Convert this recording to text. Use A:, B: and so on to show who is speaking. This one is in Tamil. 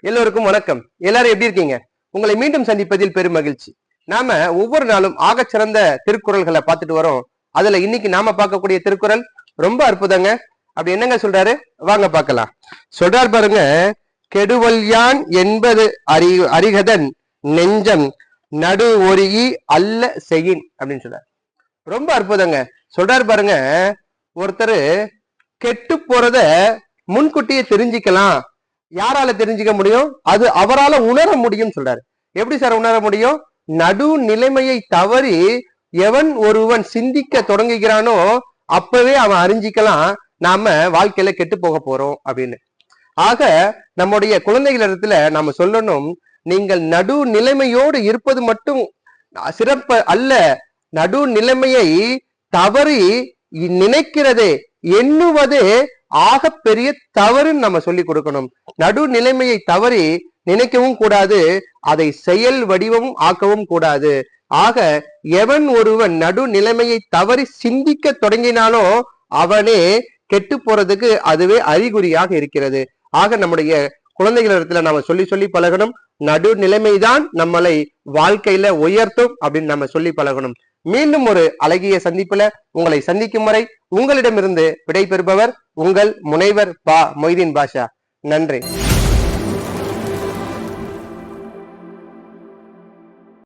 A: எல்லோருக்கும் வணக்கம். எல்லாரும் எப்படி இருக்கீங்க? உங்களை மீண்டும் சந்திப்பதில் பெரும் மகிழ்ச்சி. நாம ஒவ்வொரு நாளும் ஆகச்சிறந்த திருக்குறள்களை பார்த்துட்டு வரோம். அதுல இன்னைக்கு நாம பார்க்கக்கூடிய திருக்குறள் ரொம்ப அற்புதங்க. அப்படி என்னங்க சொல்றாரு, வாங்க பார்க்கலாம். சொல்றாரு பாருங்க, கெடுவல்யான் என்பது அறிகதன் நெஞ்சம் நடு ஒருகி அல்ல செய்யின் அப்படின்னு சொல்றாரு. ரொம்ப அற்புதங்க. சொல்றாரு பாருங்க, ஒருத்தர் கெட்டு போறத முன்கூட்டியே தெரிஞ்சுக்கலாம். யாரால தெரிஞ்சுக்க முடியும்? அது அவரால் உணர முடியும் சொல்றாரு. எப்படி சார் உணர முடியும்? நடு நிலைமையை தவறி எவன் ஒருவன் சிந்திக்க தொடங்குகிறானோ அப்பவே அவன் அறிஞ்சிக்கலாம் நாம வாழ்க்கையில கெட்டு போக போறோம் அப்படின்னு. ஆக நம்முடைய குழந்தைகளிடத்துல நாம சொல்லணும், நீங்கள் நடு நிலைமையோடு இருப்பது மட்டும் சிறப்பு அல்ல, நடு நிலைமையை தவறி நினைக்கிறதே எண்ணுவதே ஆக பெரிய தவறுன்னு நம்ம சொல்லி கொடுக்கணும். நடு நிலைமையை தவறி நினைக்கவும் கூடாது, அதை செயல் வடிவமும் ஆக்கவும் கூடாது. ஆக எவன் ஒருவன் நடு நிலைமையை தவறி சிந்திக்க தொடங்கினாலும் அவனே கெட்டு போறதுக்கு அதுவே அறிகுறியாக இருக்கிறது. ஆக நம்முடைய குழந்தைகளிடத்துல நாம சொல்லி சொல்லி பழகணும், நடு நிலைமைதான் நம்மளை வாழ்க்கையில உயர்த்தும் அப்படின்னு நம்ம சொல்லி பழகணும். மீண்டும் ஒரு அழகிய சந்திப்புல உங்களை சந்திக்கும் வரை உங்களிடமிருந்து விடை பெறுபவர் உங்கள் முனைவர் பா மொய்தீன் பாஷா. நன்றி.